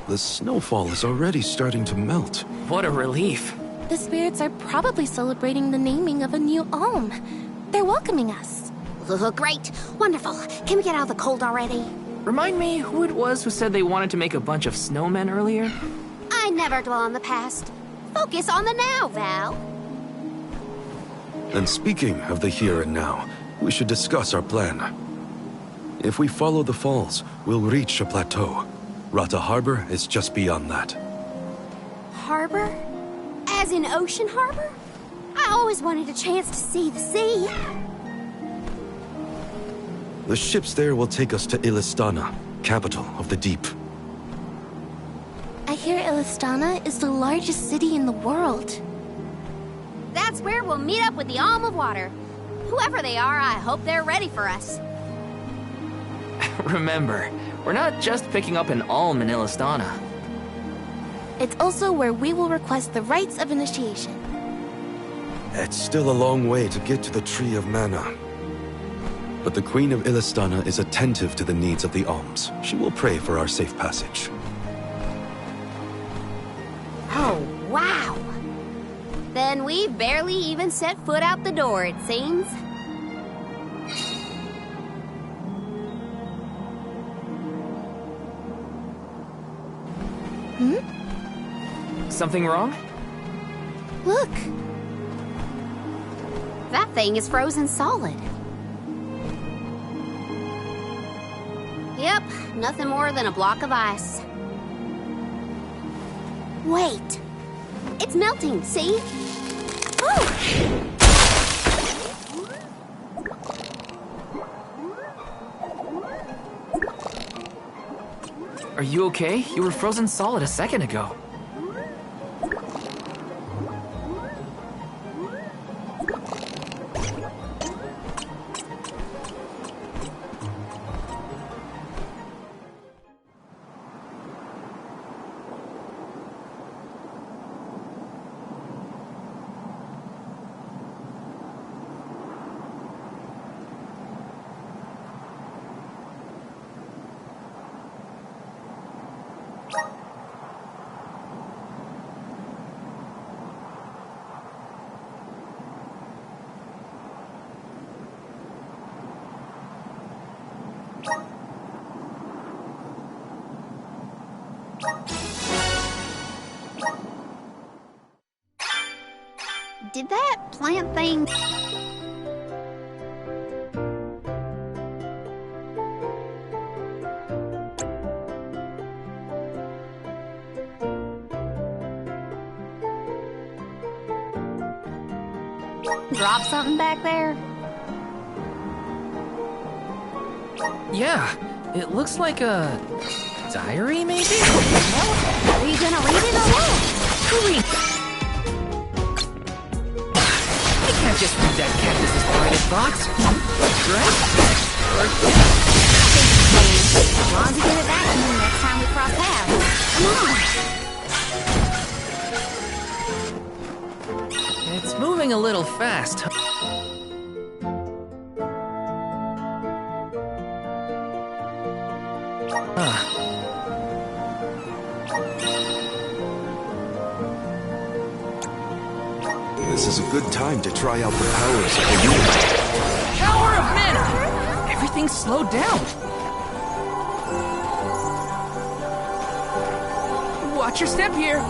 The snowfall is already starting to melt. What a relief. The spirits are probably celebrating the naming of a new alm. They're welcoming us. Great. Wonderful. Can we get out of the cold already? Remind me who it was who said they wanted to make a bunch of snowmen earlier? I never dwell on the past. Focus on the now, Val. And speaking of the here and now, we should discuss our plan. If we follow the falls, we'll reach a plateau. Rata Harbor is just beyond that. Harbor? As in Ocean Harbor? I always wanted a chance to see the sea. The ships there will take us to Illistana, capital of the deep. I hear Illistana is the largest city in the world. That's where we'll meet up with the Alm of Water. Whoever they are, I hope they're ready for us. Remember, we're not just picking up an alm in Illistana. It's also where we will request the rites of initiation. It's still a long way to get to the Tree of Mana. But the Queen of Illistana is attentive to the needs of the alms. She will pray for our safe passage. Oh, wow. Then we barely even set foot out the door, it seems. Something wrong? Look! That thing is frozen solid. Yep, nothing more than a block of ice. Wait! It's melting, see? Oh! Are you okay? You were frozen solid a second ago. Did that plant thing... drop something back there? Yeah, it looks like a diary, maybe? Are you gonna read it or what? Hurry! I can't just read that cactus's private thoughts, right? As long as you give it back to me next time we cross paths. Come on. It's moving a little fast. This is a good time to try out the powers of the unit. Power of mana! Everything's slowed down. Watch your step here.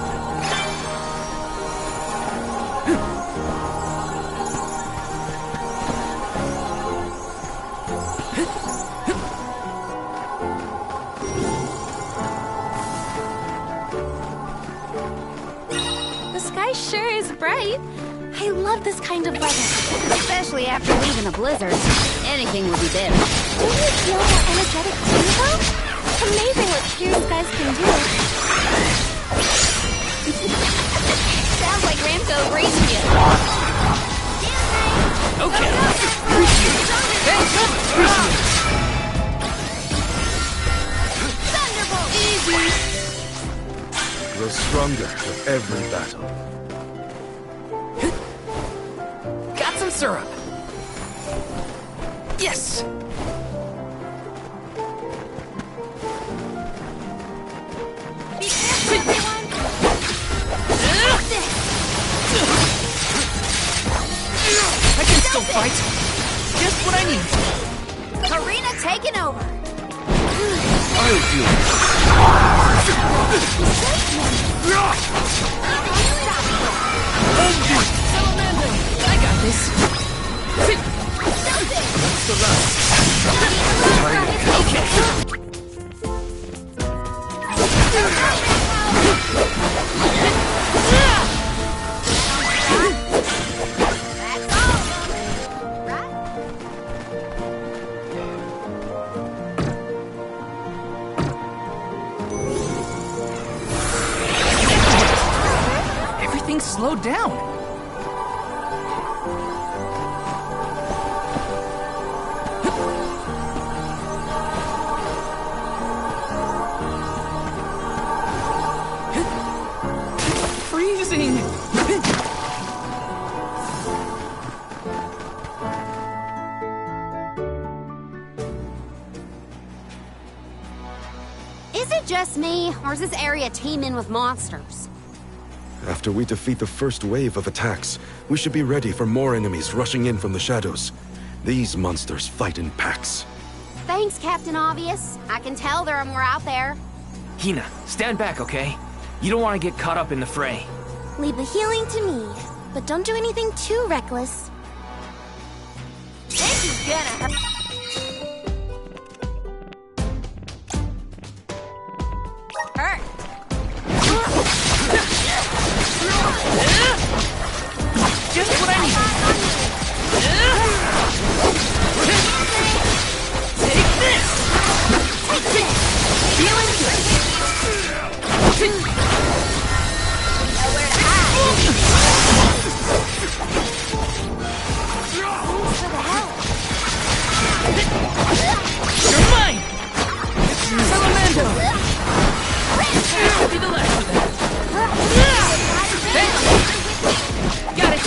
The sky sure is bright. I love this kind of weather. Especially after leaving a blizzard. Anything would be better. Do you feel that energetic too, though? Amazing what clear skies can do. Sounds like Ramco agrees with you. Okay. Thunderbolt! Easy. Grow stronger with every battle. Got some syrup. Yes. Be still fight. Just what I need. Karina taking over. I'll do it. Salamander! I got this. What's the rush? Okay. Everything slowed down. Freezing. Is it just me, or is this area teeming with monsters? After we defeat the first wave of attacks, we should be ready for more enemies rushing in from the shadows. These monsters fight in packs. Thanks, Captain Obvious. I can tell there are more out there. Hina, stand back, okay? You don't want to get caught up in the fray. Leave the healing to me, but don't do anything too reckless. This is gonna hurt. Just what I need. Take this! Feeling good. Nowhere to hide. Thanks for the help. You're mine! Salamander! Should be the last of them. Thanks! Got it!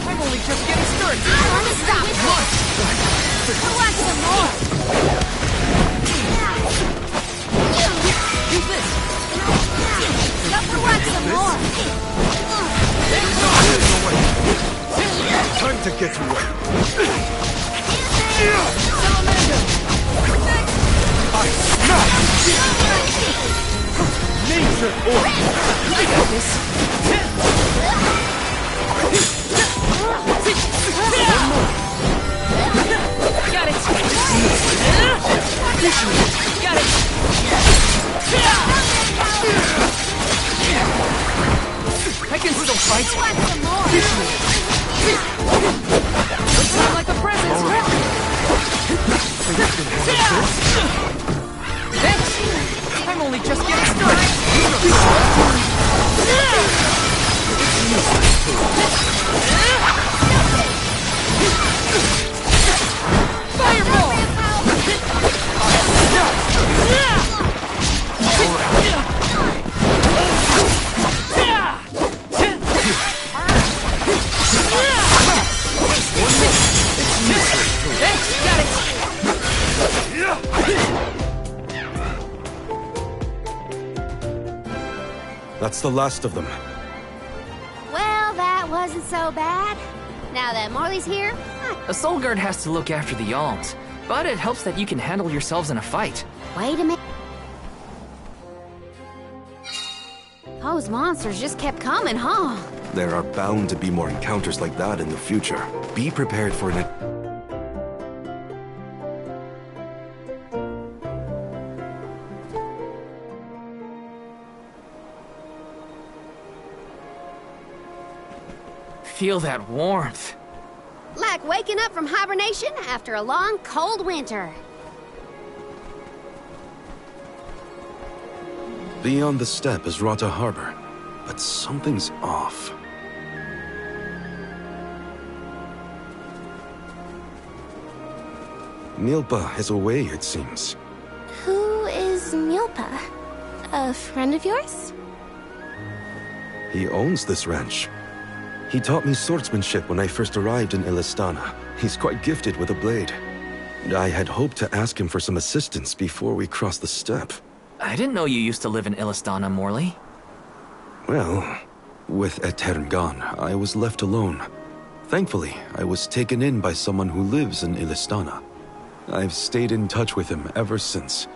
I'm only just getting started. I want to stop. Who wants some more? Use this! Who wants some more? Time to get to work. Salamander! I smash! Nature order! I got this! Got it! Got it! I can still fight! Who wants some more? Looks like a present! Thanks! I'm only just getting started! Fireball! Thanks, got it! That's the last of them. Well, that wasn't so bad. Now that Morley's here, A soul guard has to look after the alms, but it helps that you can handle yourselves in a fight. wait a minute. Those monsters just kept coming, huh? There are bound to be more encounters like that in the future. Be prepared for an... Feel that warmth. Like waking up from hibernation after a long, cold winter. Beyond the steppe is Rata Harbor, but something's off. Nilpa is away, it seems. Who is Nilpa? A friend of yours? He owns this ranch. He taught me swordsmanship when I first arrived in Illistana. He's quite gifted with a blade. And I had hoped to ask him for some assistance before we crossed the steppe. I didn't know you used to live in Illistana, Morley. Well, with Aetern gone, I was left alone. Thankfully, I was taken in by someone who lives in Illistana. I've stayed in touch with him ever since.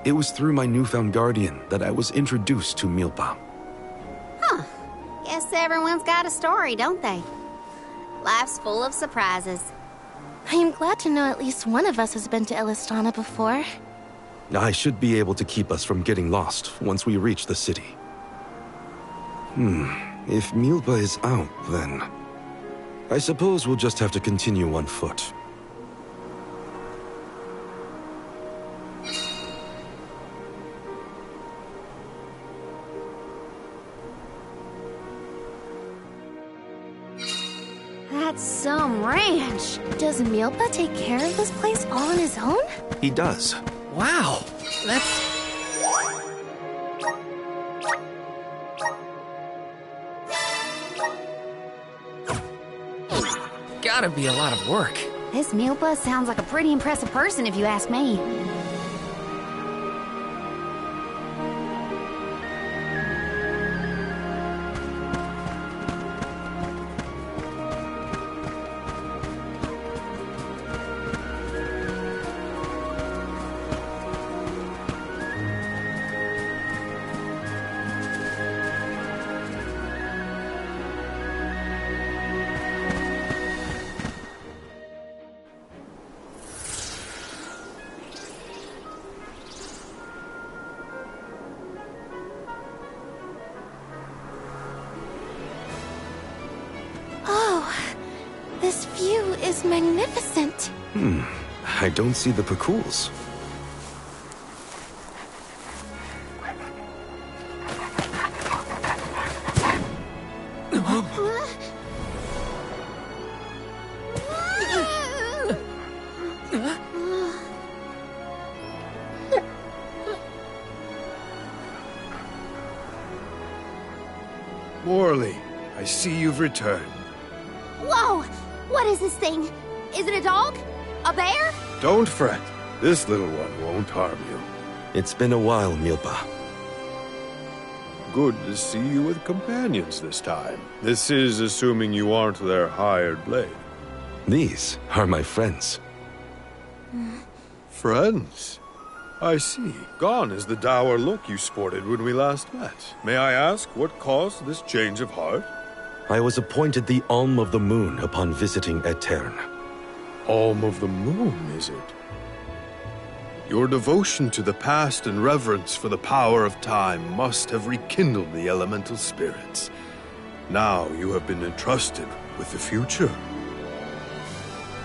It was through my newfound guardian that I was introduced to Milpa. Huh. Guess everyone's got a story, don't they? Life's full of surprises. I am glad to know at least one of us has been to Illistana before. I should be able to keep us from getting lost once we reach the city. If Milpa is out, then I suppose we'll just have to continue on foot. That's some ranch. Does Milpa take care of this place all on his own? He does. Wow, that's... gotta be a lot of work. This Milpa sounds like a pretty impressive person if you ask me. This view is magnificent. I don't see the Pacools. Morley, I see you've returned. Whoa! What is this thing? Is it a dog? A bear? Don't fret. This little one won't harm you. It's been a while, Milpa. Good to see you with companions this time. This is assuming you aren't their hired blade. These are my friends. Friends? I see. Gone is the dour look you sported when we last met. May I ask what caused this change of heart? I was appointed the Alm of the Moon upon visiting Aetern. Alm of the Moon, is it? Your devotion to the past and reverence for the power of time must have rekindled the elemental spirits. Now you have been entrusted with the future.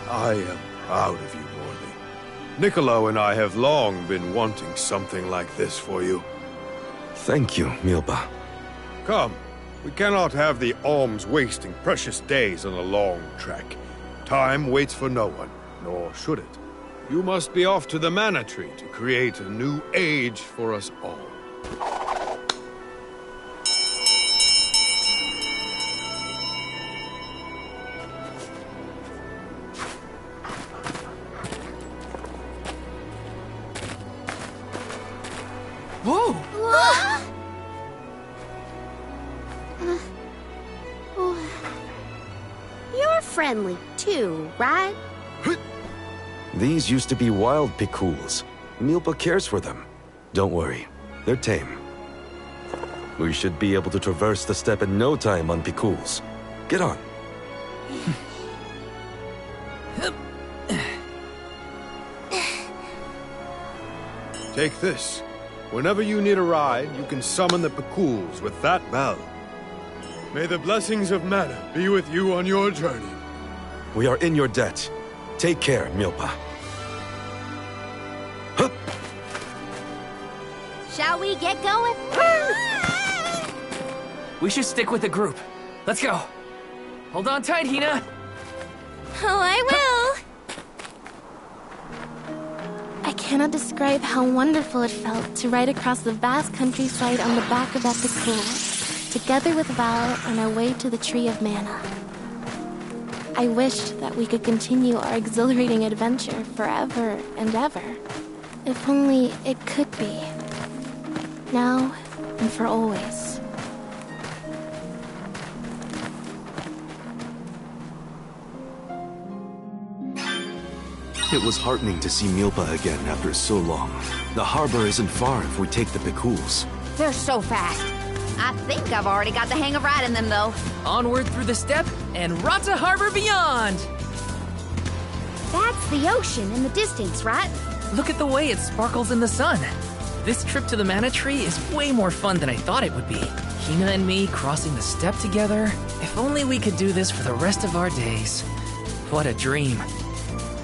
I am proud of you, Morley. Niccolo and I have long been wanting something like this for you. Thank you, Milpa. Come. We cannot have the alms wasting precious days on a long trek. Time waits for no one, nor should it. You must be off to the Mana Tree to create a new age for us all. Whoa! You're friendly, too, right? These used to be wild Pacools. Milpa cares for them. Don't worry, they're tame. We should be able to traverse the steppe in no time on Pacools. Get on. Take this. Whenever you need a ride, you can summon the Pacools with that bell. May the blessings of Mana be with you on your journey. We are in your debt. Take care, Milpa. Hup! Shall we get going? We should stick with the group. Let's go. Hold on tight, Hina. Oh, I will. I cannot describe how wonderful it felt to ride across the vast countryside on the back of that Pacool, together with Val on our way to the Tree of Mana. I wished that we could continue our exhilarating adventure forever and ever. If only it could be. now and for always. It was heartening to see Milpa again after so long. The harbor isn't far if we take the Pikuls. They're so fast. I think I've already got the hang of riding them, though. Onward through the steppe and Rata Harbor beyond! That's the ocean in the distance, right? Look at the way it sparkles in the sun. This trip to the Mana Tree is way more fun than I thought it would be. Hina and me crossing the steppe together. If only we could do this for the rest of our days. What a dream.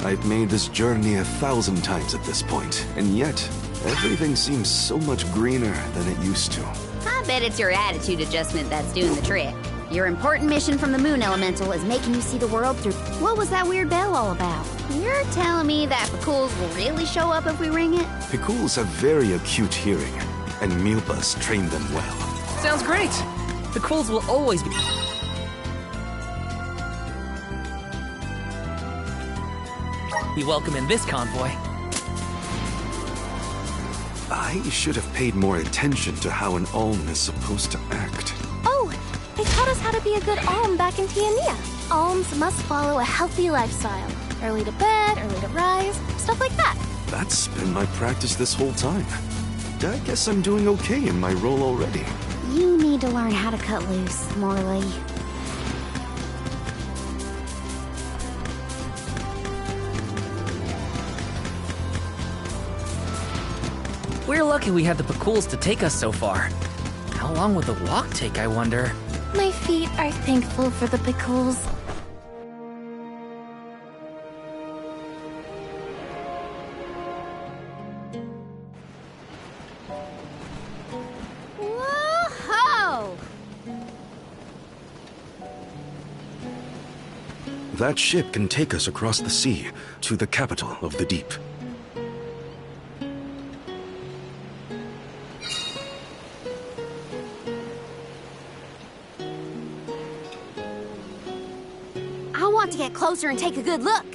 I've made this journey 1,000 times at this point, and yet, everything seems so much greener than it used to. I bet it's your attitude adjustment that's doing the trick. Your important mission from the Moon Elemental is making you see the world through... What was that weird bell all about? You're telling me that Pikuls will really show up if we ring it? Pikuls have very acute hearing, and Milpa's trained them well. Sounds great! The Quills will always be... welcome in this convoy. I should have paid more attention to how an Alm is supposed to act. Oh, they taught us how to be a good Alm back in Tiania. Alms must follow a healthy lifestyle. Early to bed, early to rise, stuff like that. That's been my practice this whole time. I guess I'm doing okay in my role already. You need to learn how to cut loose, Morley. We're lucky we had the Pikuls to take us so far. How long would the walk take, I wonder? My feet are thankful for the Pikuls. Whoa-ho! That ship can take us across the sea to the capital of the deep. I want to get closer and take a good look.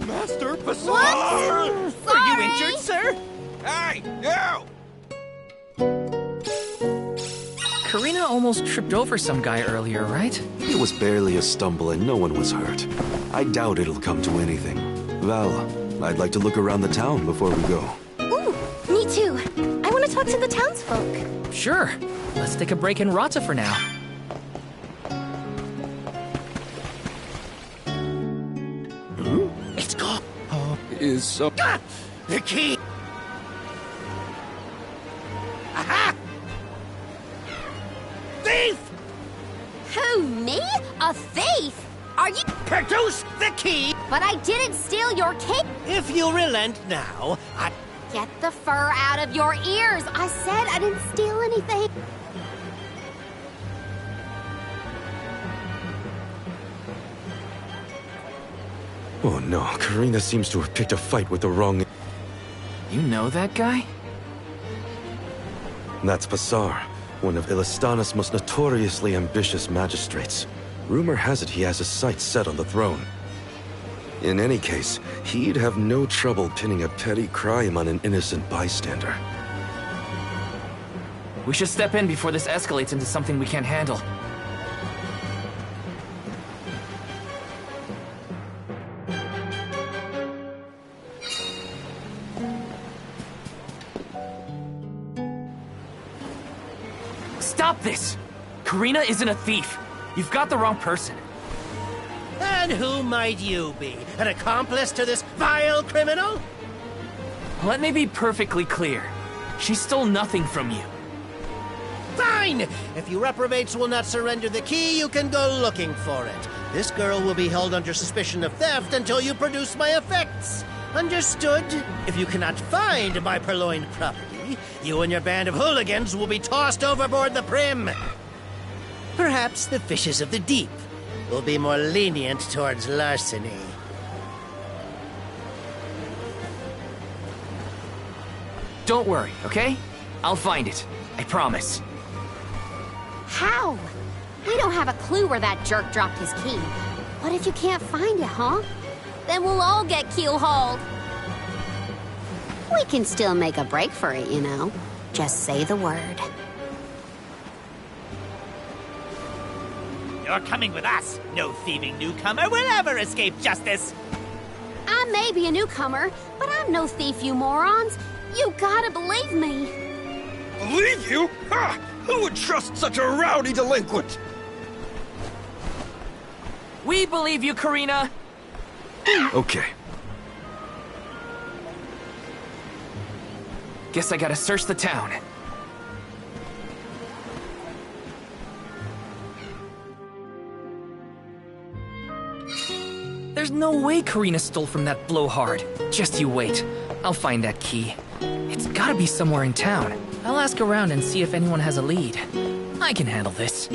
Master Bazaar! What? Are you injured, sir? Hey, you! Karina almost tripped over some guy earlier, right? It was barely a stumble and no one was hurt. I doubt it'll come to anything. Val, I'd like to look around the town before we go. Ooh, me too. I want to talk to the townsfolk. Sure. Let's take a break in Rata for now. It's gone. The key! Aha! Thief! Who, me? A thief? Are you... Produce the key! But I didn't steal your cake. If you relent now, I... Get the fur out of your ears. I said I didn't steal anything. Oh no, Karina seems to have picked a fight with the wrong... You know that guy? That's Passar, one of Illistana's most notoriously ambitious magistrates. Rumor has it he has his sights set on the throne. In any case, he'd have no trouble pinning a petty crime on an innocent bystander. We should step in before this escalates into something we can't handle. Stop this! Karina isn't a thief. You've got the wrong person. And who might you be? An accomplice to this vile criminal? Let me be perfectly clear. She stole nothing from you. Fine! If you reprobates will not surrender the key, you can go looking for it. This girl will be held under suspicion of theft until you produce my effects. Understood? If you cannot find my purloined property, you and your band of hooligans will be tossed overboard the Prim. Perhaps the fishes of the deep will be more lenient towards larceny. Don't worry, okay? I'll find it. I promise. How? We don't have a clue where that jerk dropped his key. What if you can't find it, huh? Then we'll all get keel-hauled. We can still make a break for it, you know. Just say the word. You're coming with us. No thieving newcomer will ever escape justice. I may be a newcomer, but I'm no thief, you morons. You gotta believe me. Believe you? Ha! Who would trust such a rowdy delinquent? We believe you, Karina! Okay. Guess I gotta search the town. There's no way Karina stole from that blowhard. Just you wait. I'll find that key. It's gotta be somewhere in town. I'll ask around and see if anyone has a lead. I can handle this.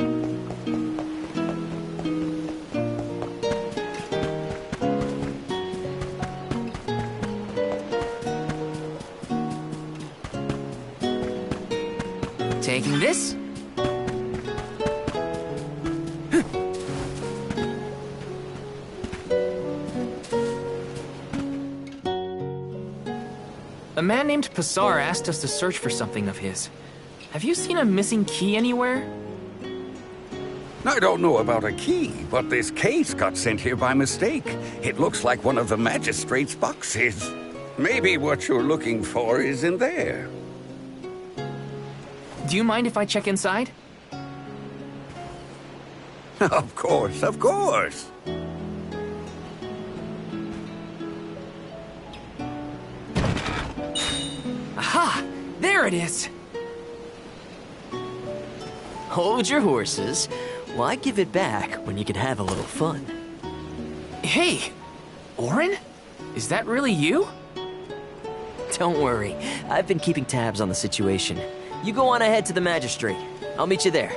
Taking this? A man named Passar asked us to search for something of his. Have you seen a missing key anywhere? I don't know about a key, but this case got sent here by mistake. It looks like one of the magistrate's boxes. Maybe what you're looking for is in there. Do you mind if I check inside? Of course, of course. Aha! There it is! Hold your horses. Why give it back when you can have a little fun? Hey! Orin? Is that really you? Don't worry. I've been keeping tabs on the situation. You go on ahead to the magistrate. I'll meet you there.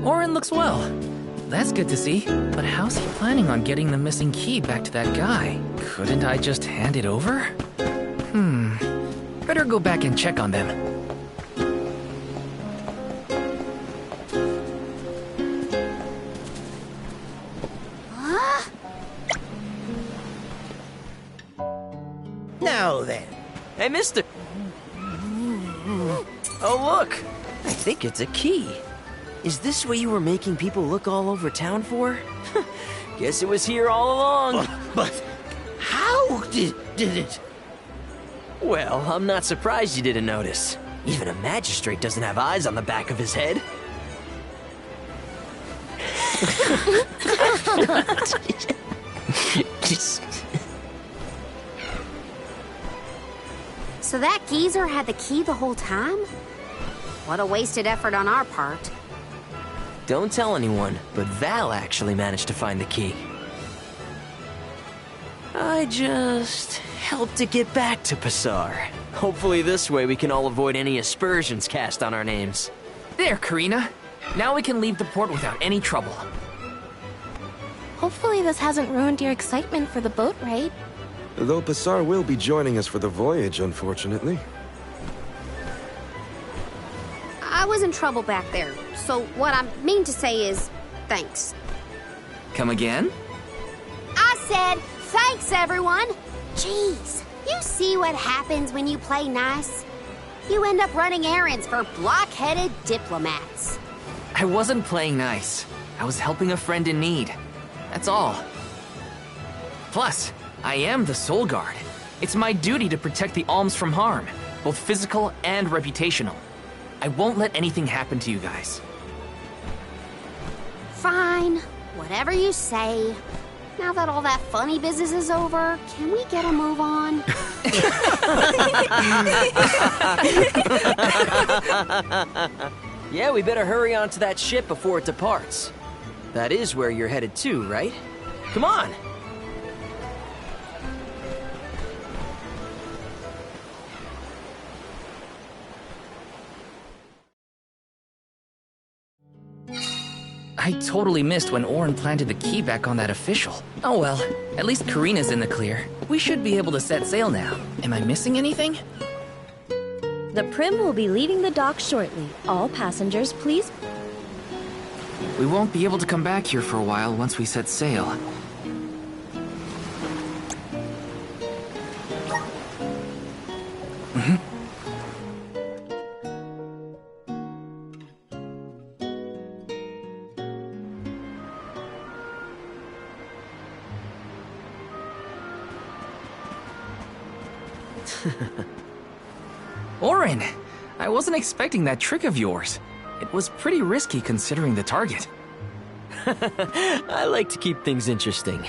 Orin looks well. That's good to see. But how's he planning on getting the missing key back to that guy? Couldn't I just hand it over? Better go back and check on them. Now then. Hey, mister! Oh, look! I think it's a key. Is this what you were making people look all over town for? Guess it was here all along. But how did it? Well, I'm not surprised you didn't notice. Even a magistrate doesn't have eyes on the back of his head. So that geezer had the key the whole time? What a wasted effort on our part. Don't tell anyone, but Val actually managed to find the key. I just helped it get back to Passar. Hopefully this way we can all avoid any aspersions cast on our names. There, Karina. Now we can leave the port without any trouble. Hopefully this hasn't ruined your excitement for the boat ride. Though Passar will be joining us for the voyage, unfortunately. I was in trouble back there, so what I mean to say is, thanks. Come again? I said, thanks everyone! Jeez, you see what happens when you play nice? You end up running errands for block-headed diplomats. I wasn't playing nice. I was helping a friend in need. That's all. Plus, I am the Soul Guard. It's my duty to protect the alms from harm, both physical and reputational. I won't let anything happen to you guys. Fine, whatever you say. Now that all that funny business is over, can we get a move on? Yeah, we better hurry on to that ship before it departs. That is where you're headed to, right? Come on! I totally missed when Orin planted the key back on that official. Oh well, at least Karina's in the clear. We should be able to set sail now. Am I missing anything? The Prim will be leaving the dock shortly. All passengers, please. We won't be able to come back here for a while once we set sail. Orin! I wasn't expecting that trick of yours. It was pretty risky considering the target. I like to keep things interesting.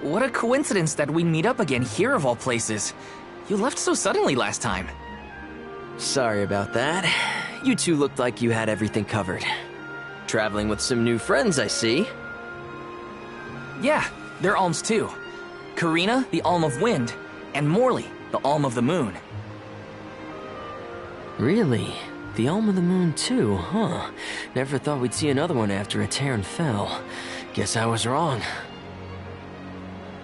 What a coincidence that we meet up again here of all places. You left so suddenly last time. Sorry about that. You two looked like you had everything covered. Traveling with some new friends, I see. Yeah, they're Alms too. Karina, the Alm of Wind, and Morley, the Alm of the Moon. Really? The Alm of the Moon too, huh? Never thought we'd see another one after a Terran fell. Guess I was wrong.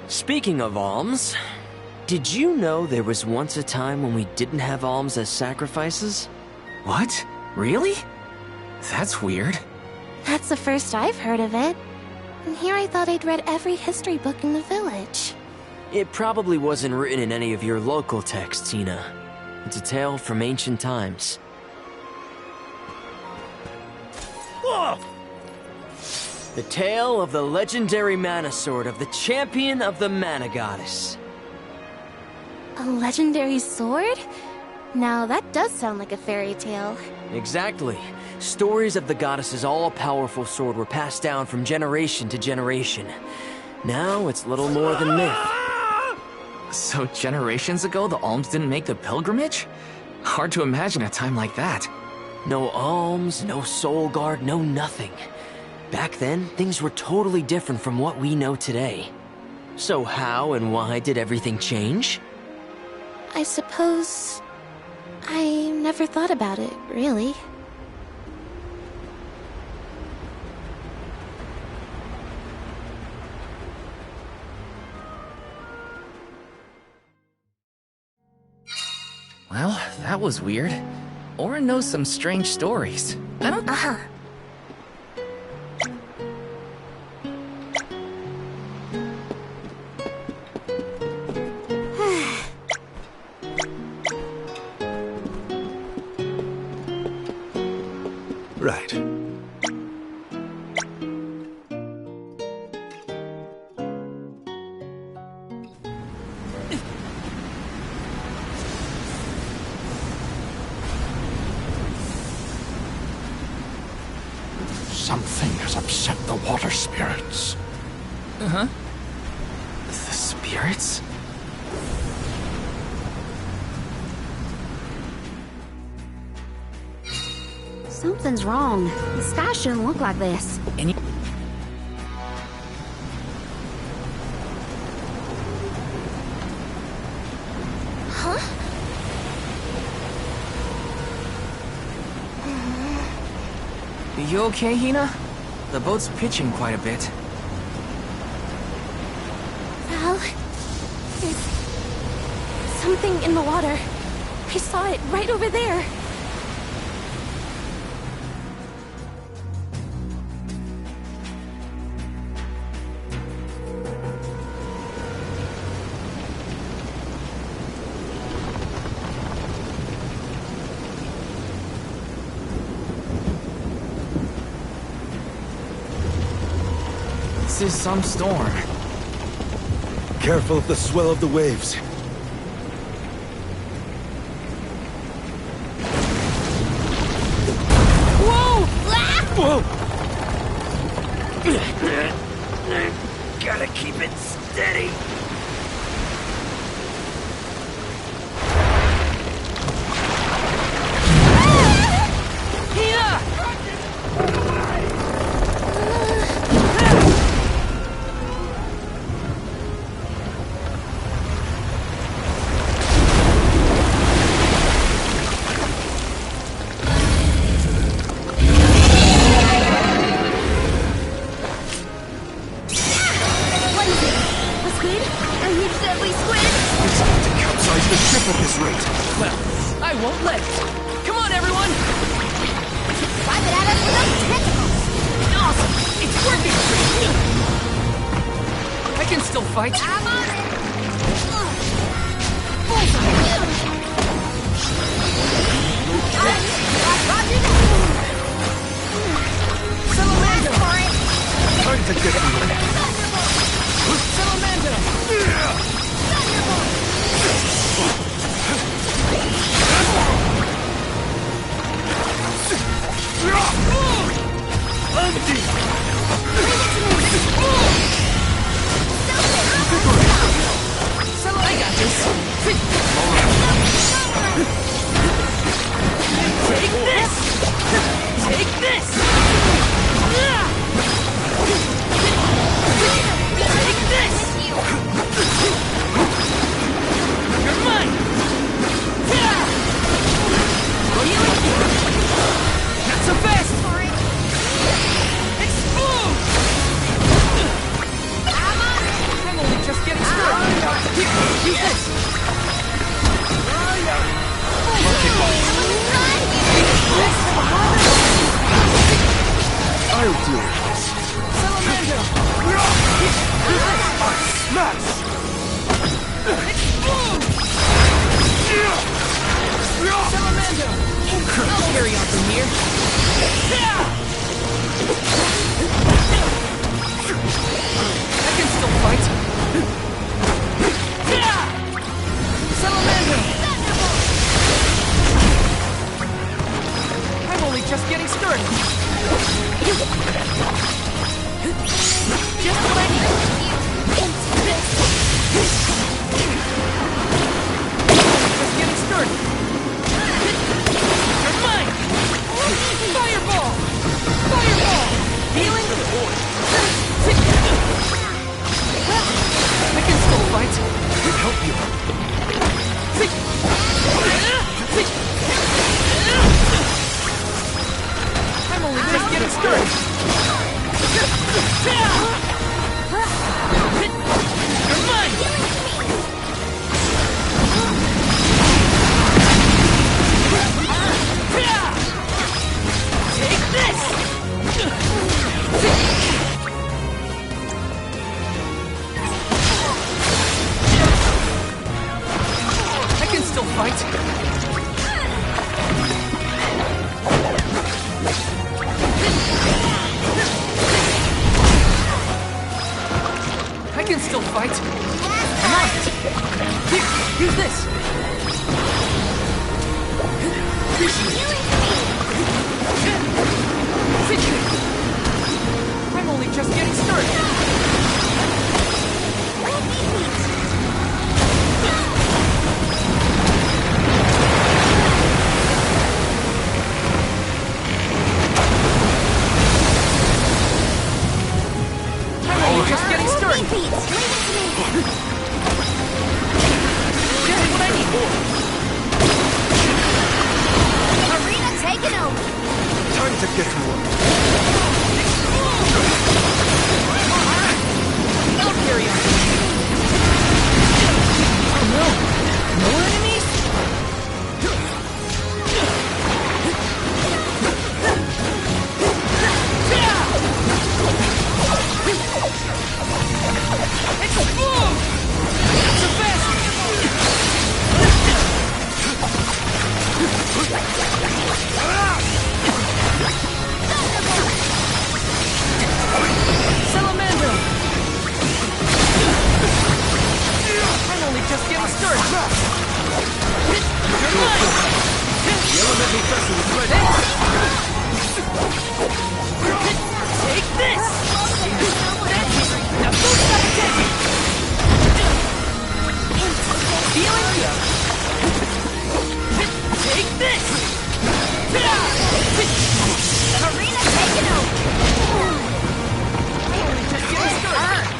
Speaking of alms, did you know there was once a time when we didn't have alms as sacrifices? What? Really? That's weird. That's the first I've heard of it. And here I thought I'd read every history book in the village. It probably wasn't written in any of your local texts, Tina. It's a tale from ancient times. The tale of the legendary mana sword of the champion of the mana goddess. A legendary sword? Now that does sound like a fairy tale. Exactly. Stories of the goddess's all-powerful sword were passed down from generation to generation. Now it's little more than myth. So generations ago, the Alms didn't make the pilgrimage? Hard to imagine a time like that. No alms, no soul guard, no nothing. Back then, things were totally different from what we know today. So how and why did everything change? I suppose... I never thought about it, really. Well, that was weird. Orin knows some strange stories. I don't... Right. Something has upset the water spirits. Uh-huh. The spirits? Something's wrong. The sky shouldn't look like this. And you... Huh? You okay, Hina? The boat's pitching quite a bit. Val, there's something in the water. I saw it right over there. This is some storm. Careful of the swell of the waves. Whoa! Whoa! Gotta keep it steady. fight. I'm on it. Time to get to work. I got this. Take this! Take this! Take this! You're mine! Not so fast! Explode! I'm only just getting started. Here, use this! I'll deal with this. Salamander! Smash! Explode! Salamander! I'll carry on from here. I can still fight. Salamander! I'm only just getting started. Just what I need. Just getting started. You're mine! Fireball! Fireball! Healing? I can still fight. Help you. I'm only just getting started. You're mine! Take this! I can still fight. I can still fight. Come on. Here, use this. I'm only just getting started. I'm only just getting started. Just what I need. Arena taken over. Time to get to work. I'll carry on. Oh no! More enemies? Explode! Not so fast! Salamander! I'm only just getting started. You're mine! The elemental vessel is ready. Take this! Now don't stop attacking! Feeling you! Take this! Arena taken over. I'm only just getting started.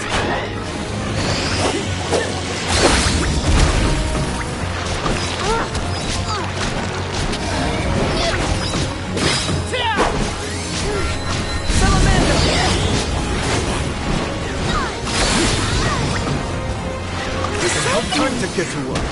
Time to get to work.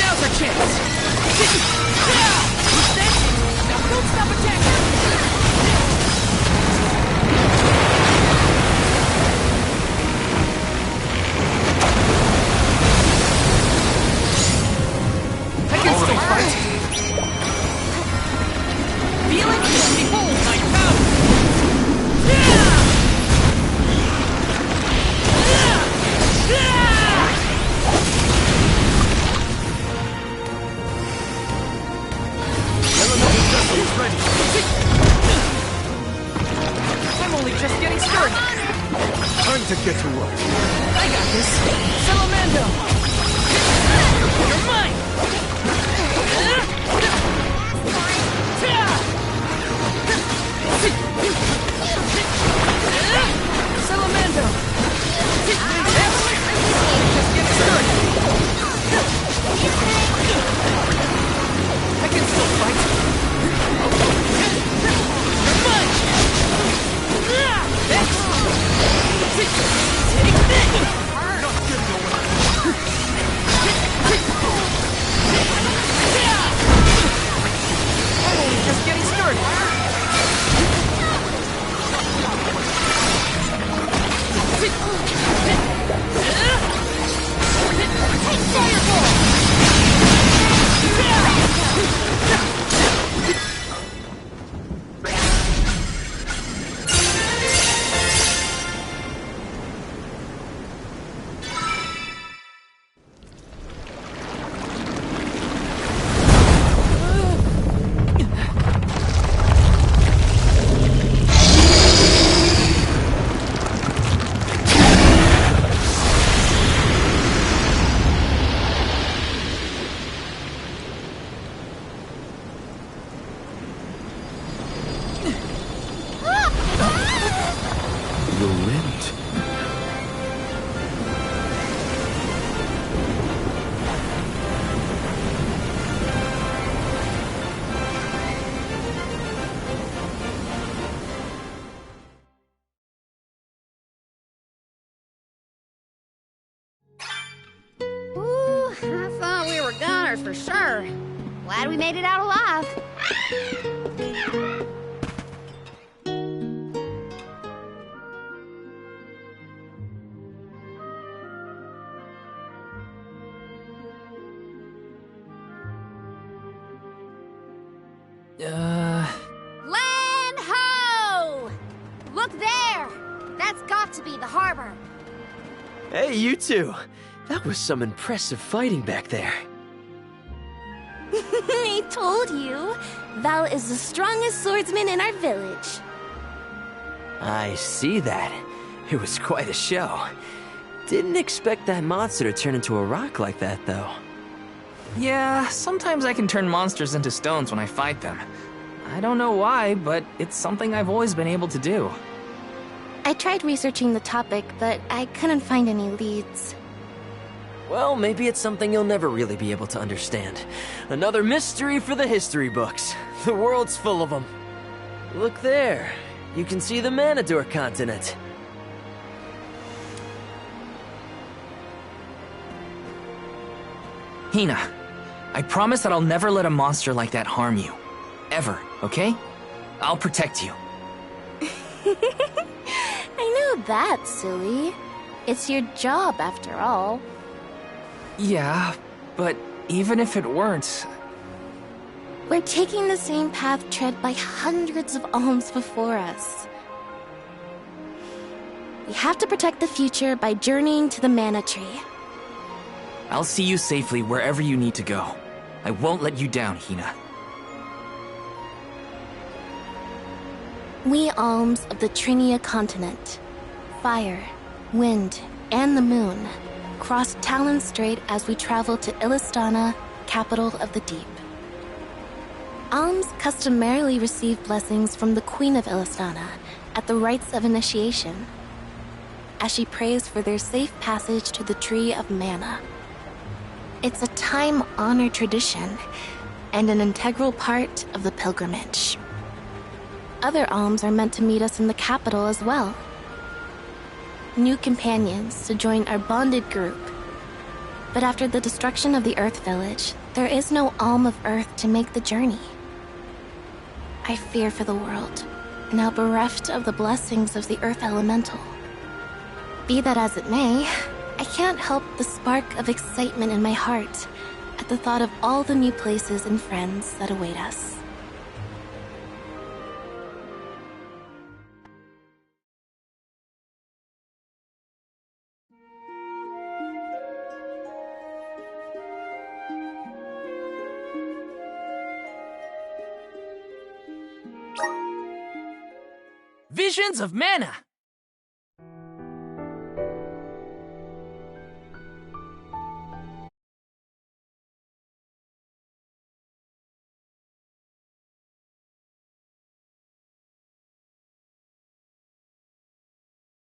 Now's our chance! Now don't stop attacking! I can still fight! Feel it? Behold my power! I'm only just getting started. Time to get to work. I got this. Salamando! You're mine! Salamando! Just getting started. I can still fight. Just getting started. The wind. Ooh, I thought we were goners for sure. Glad we made it out alive. Land ho! Look there! That's got to be the harbor. Hey, you two. That was some impressive fighting back there. I told you. Val is the strongest swordsman in our village. I see that. It was quite a show. Didn't expect that monster to turn into a rock like that, though. Yeah, sometimes I can turn monsters into stones when I fight them. I don't know why, but it's something I've always been able to do. I tried researching the topic, but I couldn't find any leads. Well, maybe it's something you'll never really be able to understand. Another mystery for the history books. The world's full of them. Look there. You can see the Manador continent. Hina, I promise that I'll never let a monster like that harm you. Ever, okay? I'll protect you. I know that, silly. It's your job, after all. Yeah, but even if it weren't... We're taking the same path tread by hundreds of alms before us. We have to protect the future by journeying to the Mana Tree. I'll see you safely wherever you need to go. I won't let you down, Hina. We alms of the Trinia continent, fire, wind, and the moon, cross Talon Strait as we travel to Illistana, capital of the deep. Alms customarily receive blessings from the Queen of Illistana at the rites of initiation, as she prays for their safe passage to the Tree of Mana. It's a time-honored tradition and an integral part of the pilgrimage. Other alms are meant to meet us in the capital as well. New companions to join our bonded group. But after the destruction of the Earth Village, there is no alm of Earth to make the journey. I fear for the world, now bereft of the blessings of the Earth Elemental. Be that as it may, I can't help the spark of excitement in my heart at the thought of all the new places and friends that await us. Visions of Mana!